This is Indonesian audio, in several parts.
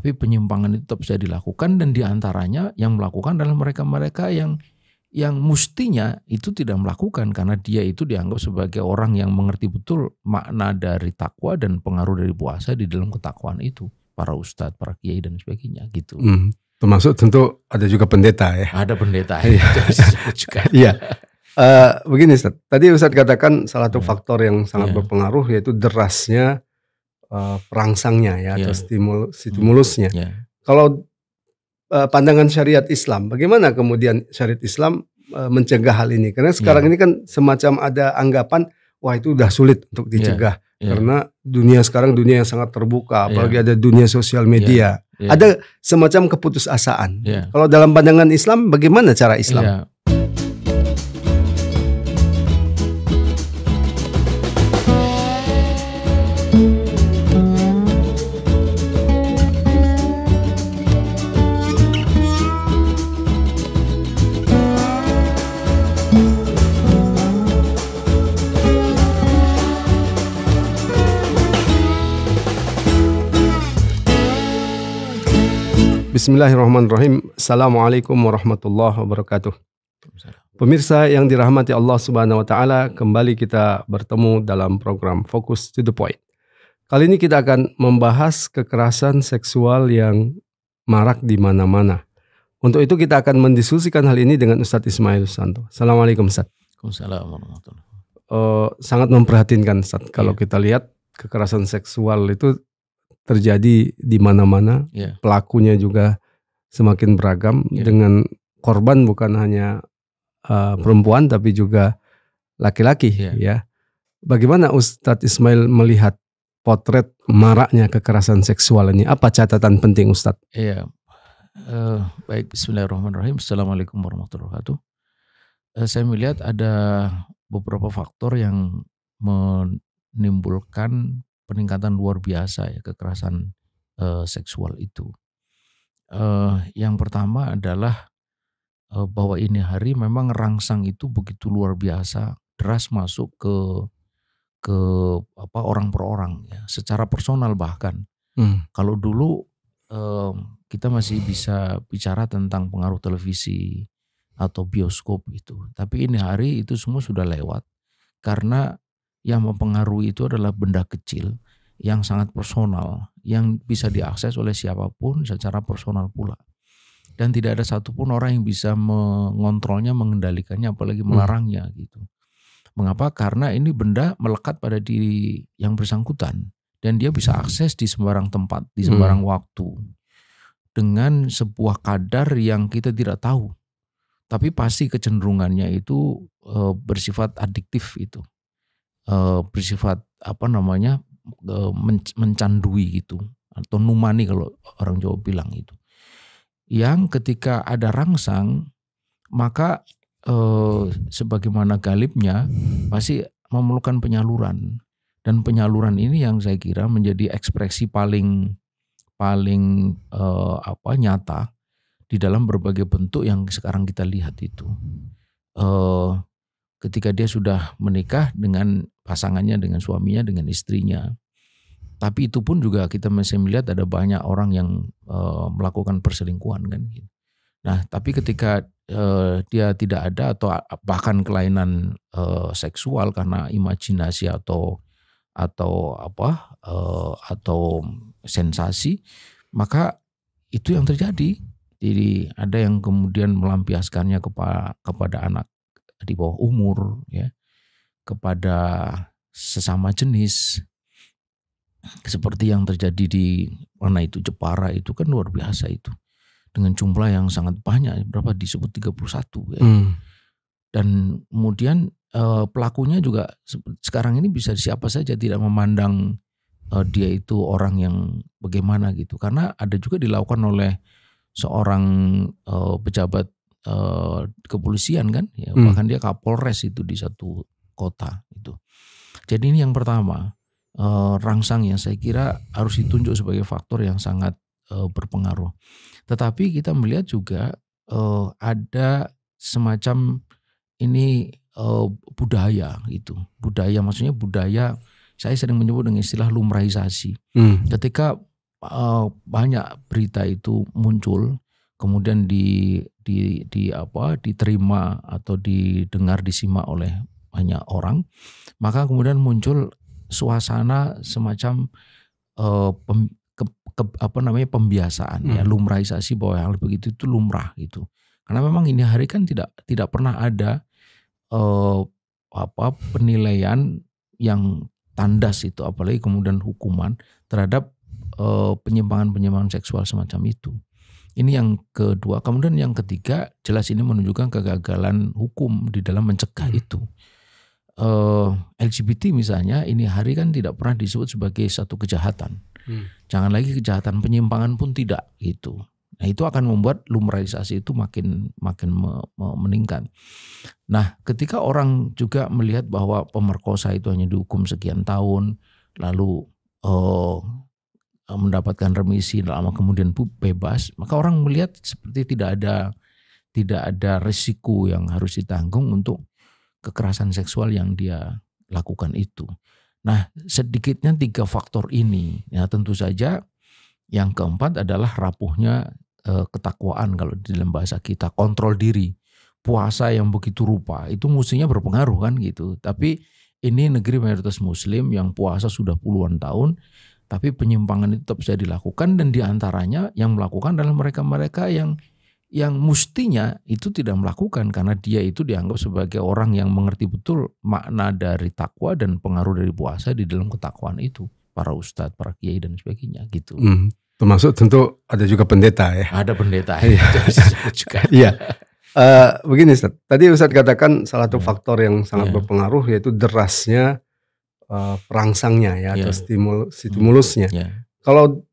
Tapi penyimpangan itu tetap bisa dilakukan, dan diantaranya yang melakukan adalah mereka-mereka yang mestinya itu tidak melakukan, karena dia itu dianggap sebagai orang yang mengerti betul makna dari takwa dan pengaruh dari puasa di dalam ketakwaan itu. Para ustadz, para kiai dan sebagainya gitu. Termasuk tentu ada juga pendeta ya. Ada pendeta itu disebut juga. Iya. Begini Ustaz, tadi Ustaz katakan salah satu faktor yang sangat berpengaruh yaitu derasnya perangsangnya ya, atau stimulusnya. Kalau pandangan syariat Islam, bagaimana kemudian syariat Islam mencegah hal ini? Karena sekarang ini kan semacam ada anggapan, wah itu udah sulit untuk dicegah. Karena dunia sekarang dunia yang sangat terbuka, apalagi ada dunia sosial media. Ada semacam keputusasaan. Kalau dalam pandangan Islam, bagaimana cara Islam? Bismillahirrahmanirrahim. Assalamualaikum warahmatullahi wabarakatuh. Pemirsa yang dirahmati Allah Subhanahu wa taala, kembali kita bertemu dalam program Focus to the Point. Kali ini kita akan membahas kekerasan seksual yang marak di mana-mana. Untuk itu kita akan mendiskusikan hal ini dengan Ustadz Ismail Susanto. Assalamualaikum Ustadz. Waalaikumsalam warahmatullahi wabarakatuh. Sangat memprihatinkan Ustadz kalau kita lihat kekerasan seksual itu terjadi di mana-mana, pelakunya juga semakin beragam, dengan korban bukan hanya perempuan tapi juga laki-laki. Ya, bagaimana Ustadz Ismail melihat potret maraknya kekerasan seksual ini? Apa catatan penting Ustadz? Baik, Bismillahirrahmanirrahim. Assalamualaikum warahmatullahi wabarakatuh. Saya melihat ada beberapa faktor yang menimbulkan peningkatan luar biasa ya kekerasan seksual itu. Yang pertama adalah bahwa ini hari memang rangsang itu begitu luar biasa, deras masuk ke orang per orang ya, secara personal bahkan. Kalau dulu kita masih bisa bicara tentang pengaruh televisi atau bioskop itu, tapi ini hari itu semua sudah lewat, karena yang mempengaruhi itu adalah benda kecil yang sangat personal, yang bisa diakses oleh siapapun secara personal pula. Dan tidak ada satupun orang yang bisa mengontrolnya, mengendalikannya, apalagi melarangnya gitu. Mengapa? Karena ini benda melekat pada diri yang bersangkutan, dan dia bisa akses di sembarang tempat, di sembarang waktu, dengan sebuah kadar yang kita tidak tahu. Tapi pasti kecenderungannya itu bersifat adiktif itu. Bersifat mencandui gitu, atau numani kalau orang Jawa bilang itu. Yang ketika ada rangsang, maka sebagaimana galibnya pasti memerlukan penyaluran, dan penyaluran ini yang saya kira menjadi ekspresi paling nyata di dalam berbagai bentuk yang sekarang kita lihat itu. Ketika dia sudah menikah dengan pasangannya, dengan suaminya, dengan istrinya. Tapi itu pun juga kita masih melihat ada banyak orang yang melakukan perselingkuhan kan. Nah, tapi ketika dia tidak ada atau bahkan kelainan seksual karena imajinasi atau sensasi, maka itu yang terjadi. Jadi ada yang kemudian melampiaskannya kepada anak di bawah umur, ya, kepada sesama jenis, seperti yang terjadi di mana itu Jepara itu kan luar biasa itu, dengan jumlah yang sangat banyak, berapa disebut 31 ya. Dan kemudian pelakunya juga sekarang ini bisa siapa saja, tidak memandang dia itu orang yang bagaimana gitu, karena ada juga dilakukan oleh seorang pejabat kepolisian kan, ya, bahkan dia Kapolres itu di satu kota itu. Jadi ini yang pertama, rangsang yang saya kira harus ditunjuk sebagai faktor yang sangat berpengaruh. Tetapi kita melihat juga ada semacam ini budaya itu. Budaya maksudnya budaya, saya sering menyebut dengan istilah lumrahisasi. Ketika banyak berita itu muncul, kemudian diterima atau didengar, disimak oleh banyak orang, maka kemudian muncul suasana semacam pembiasaan, ya, lumrahisasi bahwa hal begitu itu lumrah gitu. Karena memang ini hari kan tidak pernah ada penilaian yang tandas itu, apalagi kemudian hukuman terhadap penyimpangan seksual semacam itu. Ini yang kedua. Kemudian yang ketiga, jelas ini menunjukkan kegagalan hukum di dalam mencegah itu. LGBT misalnya, ini hari kan tidak pernah disebut sebagai satu kejahatan. Jangan lagi kejahatan, penyimpangan pun tidak gitu. Nah, itu akan membuat lumrahisasi itu makin meningkat. Nah, ketika orang juga melihat bahwa pemerkosa itu hanya dihukum sekian tahun, lalu mendapatkan remisi, lama kemudian bebas, maka orang melihat seperti tidak ada risiko yang harus ditanggung untuk kekerasan seksual yang dia lakukan itu. Nah, sedikitnya 3 faktor ini, ya tentu saja yang keempat adalah rapuhnya ketakwaan kalau di dalam bahasa kita, kontrol diri. Puasa yang begitu rupa itu mestinya berpengaruh kan gitu. Tapi ini negeri mayoritas muslim yang puasa sudah puluhan tahun, tapi penyimpangan itu tetap bisa dilakukan, dan diantaranya yang melakukan adalah mereka-mereka yang mestinya itu tidak melakukan, karena dia itu dianggap sebagai orang yang mengerti betul makna dari takwa dan pengaruh dari puasa di dalam ketakwaan itu, para ustadz, para kiai dan sebagainya gitu. Termasuk tentu ada juga pendeta ya. Ada pendeta juga. Iya. Begini Ustaz, tadi Ustaz katakan salah satu faktor yang sangat berpengaruh yaitu derasnya perangsangnya ya, atau stimulusnya. Kalau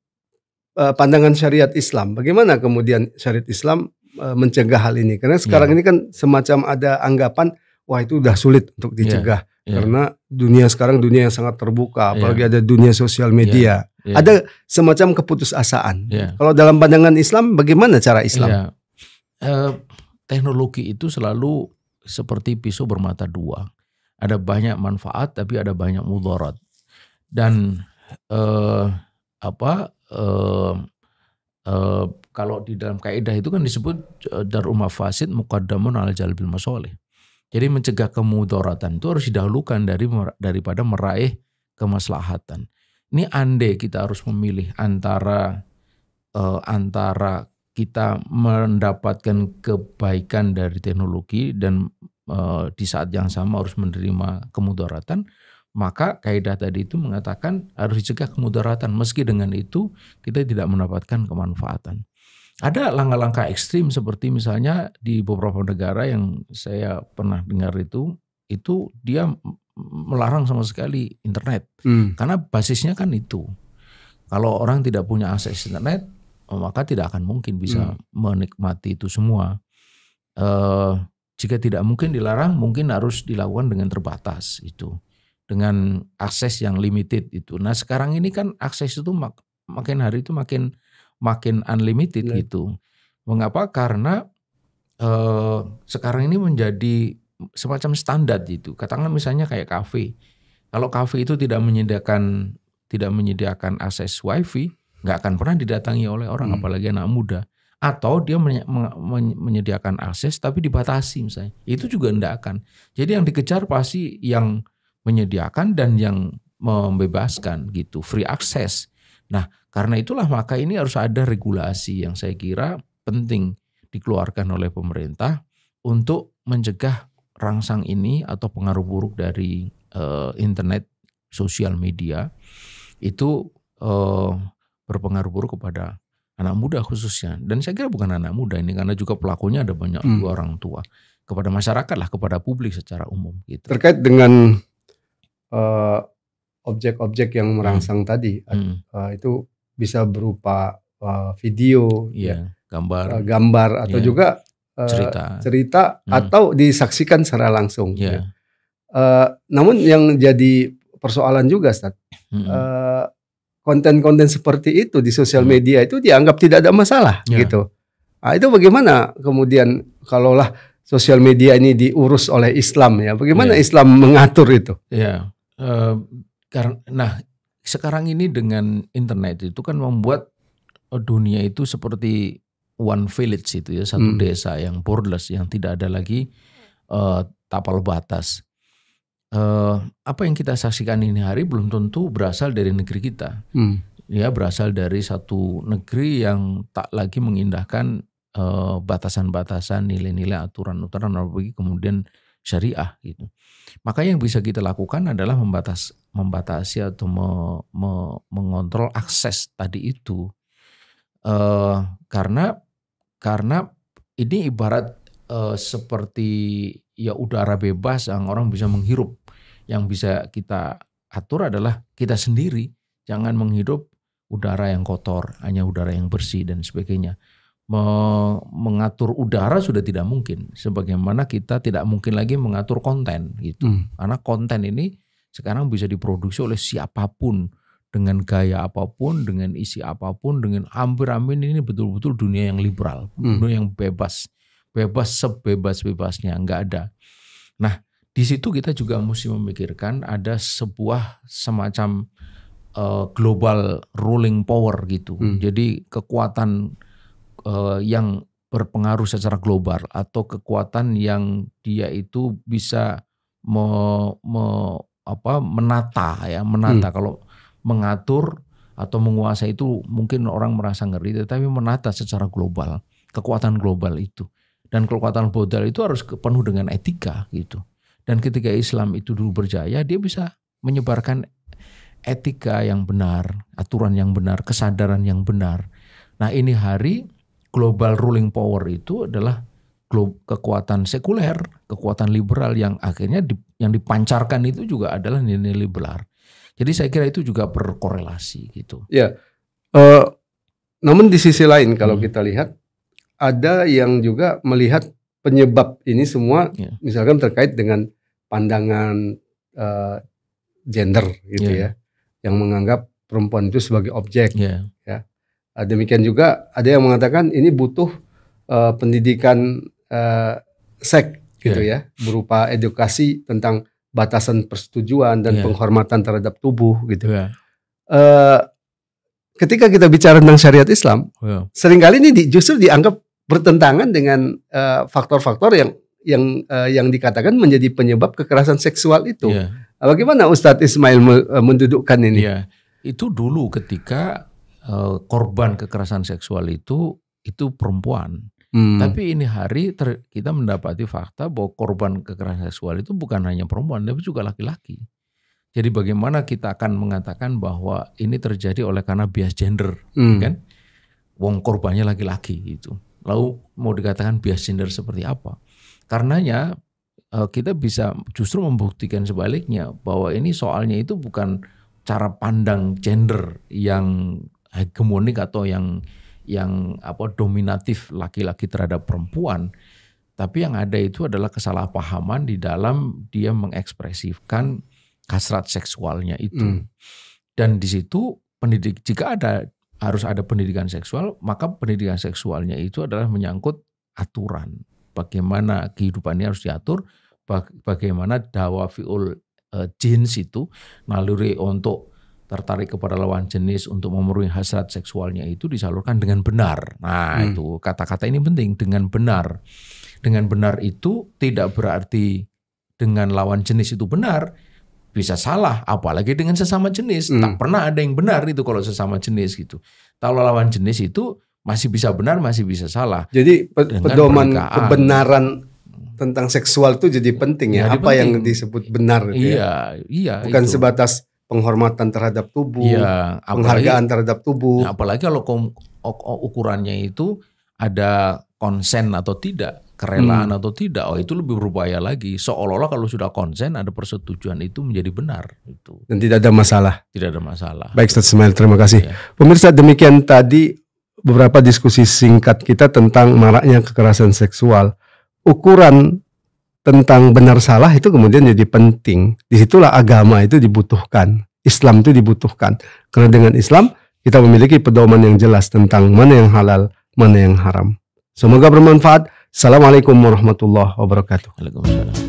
pandangan syariat Islam, bagaimana kemudian syariat Islam mencegah hal ini? Karena sekarang ini kan semacam ada anggapan, wah itu udah sulit untuk dicegah. Karena dunia sekarang dunia yang sangat terbuka, apalagi ada dunia sosial media. Ada semacam keputusasaan. Kalau dalam pandangan Islam, bagaimana cara Islam? Teknologi itu selalu seperti pisau bermata dua. Ada banyak manfaat, tapi ada banyak mudarat. Dan kalau di dalam kaidah itu kan disebut darul mafasid muqaddamun ala jalbil masolih. Jadi mencegah kemudaratan itu harus didahulukan daripada meraih kemaslahatan. Ini andai kita harus memilih antara kita mendapatkan kebaikan dari teknologi dan di saat yang sama harus menerima kemudaratan, maka kaidah tadi itu mengatakan harus dicegah kemudaratan, meski dengan itu kita tidak mendapatkan kemanfaatan. Ada langkah-langkah ekstrim seperti misalnya di beberapa negara yang saya pernah dengar itu dia melarang sama sekali internet. Karena basisnya kan itu. Kalau orang tidak punya akses internet, maka tidak akan mungkin bisa menikmati itu semua. Jika tidak mungkin dilarang, mungkin harus dilakukan dengan terbatas itu. Dengan akses yang limited itu. Nah sekarang ini kan akses itu makin hari itu makin unlimited gitu. Mengapa? Karena sekarang ini menjadi semacam standar gitu. Katakanlah misalnya kayak kafe. Kalau kafe itu tidak menyediakan akses wifi, nggak akan pernah didatangi oleh orang, apalagi anak muda. Atau dia menyediakan akses tapi dibatasi misalnya. Itu juga enggak akan. Jadi yang dikejar pasti yang menyediakan dan yang membebaskan gitu, free access. Nah, karena itulah maka ini harus ada regulasi yang saya kira penting dikeluarkan oleh pemerintah untuk mencegah rangsang ini atau pengaruh buruk dari internet, sosial media itu berpengaruh buruk kepada anak muda khususnya. Dan saya kira bukan anak muda ini, karena juga pelakunya ada banyak juga orang tua, kepada masyarakat lah, kepada publik secara umum gitu. Terkait dengan objek-objek yang merangsang tadi, itu bisa berupa video, gambar atau juga cerita atau disaksikan secara langsung. Namun yang jadi persoalan juga, Ustaz, konten-konten seperti itu di sosial media itu dianggap tidak ada masalah gitu. Nah, itu bagaimana kemudian kalaulah sosial media ini diurus oleh Islam ya, bagaimana Islam mengatur itu? Nah sekarang ini dengan internet itu kan membuat dunia itu seperti one village itu ya, satu desa yang borderless, yang tidak ada lagi tapal batas. Apa yang kita saksikan ini hari belum tentu berasal dari negeri kita. Ya, berasal dari satu negeri yang tak lagi mengindahkan batasan-batasan, nilai-nilai, aturan-aturan, apalagi kemudian syariah gitu. Maka yang bisa kita lakukan adalah membatasi atau mengontrol akses tadi itu. Karena ini ibarat seperti ya udara bebas yang orang bisa menghirup. Yang bisa kita atur adalah kita sendiri. Jangan menghirup udara yang kotor, hanya udara yang bersih dan sebagainya. Mengatur udara sudah tidak mungkin. Sebagaimana kita tidak mungkin lagi mengatur konten gitu. Karena konten ini sekarang bisa diproduksi oleh siapapun, dengan gaya apapun, dengan isi apapun, dengan amin ini betul-betul dunia yang liberal, dunia yang bebas sebebas-bebasnya, nggak ada. Nah, di situ kita juga mesti memikirkan ada sebuah semacam global ruling power gitu. Jadi kekuatan yang berpengaruh secara global atau kekuatan yang dia itu bisa menata. Kalau mengatur atau menguasai itu mungkin orang merasa ngeri, tetapi menata secara global, kekuatan global itu. Dan kekuatan global itu harus penuh dengan etika gitu. Dan ketika Islam itu dulu berjaya, dia bisa menyebarkan etika yang benar, aturan yang benar, kesadaran yang benar. Nah, ini hari global ruling power itu adalah kekuatan sekuler, kekuatan liberal yang akhirnya yang dipancarkan itu juga adalah nilai liberal. Jadi saya kira itu juga berkorelasi gitu. Ya, namun di sisi lain kalau kita lihat ada yang juga melihat penyebab ini semua, misalkan terkait dengan pandangan gender gitu ya, yang menganggap perempuan itu sebagai objek. Ya. Demikian juga ada yang mengatakan ini butuh pendidikan seks gitu ya, berupa edukasi tentang batasan persetujuan dan penghormatan terhadap tubuh gitu. Ketika kita bicara tentang syariat Islam, seringkali ini justru dianggap bertentangan dengan faktor-faktor yang dikatakan menjadi penyebab kekerasan seksual itu. Bagaimana Ustadz Ismail mendudukkan ini? Itu dulu ketika korban kekerasan seksual itu perempuan. Tapi ini hari kita mendapati fakta bahwa korban kekerasan seksual itu bukan hanya perempuan, tapi juga laki-laki. Jadi bagaimana kita akan mengatakan bahwa ini terjadi oleh karena bias gender, kan? Wong korbannya laki-laki gitu. Lalu mau dikatakan bias gender seperti apa? Karenanya kita bisa justru membuktikan sebaliknya bahwa ini soalnya itu bukan cara pandang gender yang hegemonik atau yang dominatif laki-laki terhadap perempuan, tapi yang ada itu adalah kesalahpahaman di dalam dia mengekspresikan hasrat seksualnya itu. Dan di situ jika harus ada pendidikan seksual, maka pendidikan seksualnya itu adalah menyangkut aturan, bagaimana kehidupannya harus diatur, bagaimana dawafiul jins itu, naluri untuk tertarik kepada lawan jenis untuk memenuhi hasrat seksualnya itu disalurkan dengan benar. Nah, itu kata-kata ini penting, dengan benar. Dengan benar itu tidak berarti dengan lawan jenis itu benar, bisa salah, apalagi dengan sesama jenis. Tak pernah ada yang benar itu kalau sesama jenis gitu. Kalau lawan jenis itu masih bisa benar, masih bisa salah. Jadi pedoman kebenaran tentang seksual itu jadi penting ya. Apa penting yang disebut benar gitu iya. Bukan itu sebatas penghormatan terhadap tubuh, penghargaan terhadap tubuh. Apalagi kalau ukurannya itu ada konsen atau tidak, kerelaan atau tidak, itu lebih berbahaya lagi. Seolah-olah kalau sudah konsen, ada persetujuan itu menjadi benar. Itu. Dan tidak ada masalah. Tidak ada masalah. Baik, Ustaz Ismail, terima kasih. Pemirsa, demikian tadi beberapa diskusi singkat kita tentang maraknya kekerasan seksual. Ukuran tentang benar salah itu kemudian jadi penting. Disitulah agama itu dibutuhkan, Islam itu dibutuhkan. Karena dengan Islam kita memiliki pedoman yang jelas tentang mana yang halal, mana yang haram. Semoga bermanfaat. Assalamualaikum warahmatullahi wabarakatuh. Waalaikumsalam.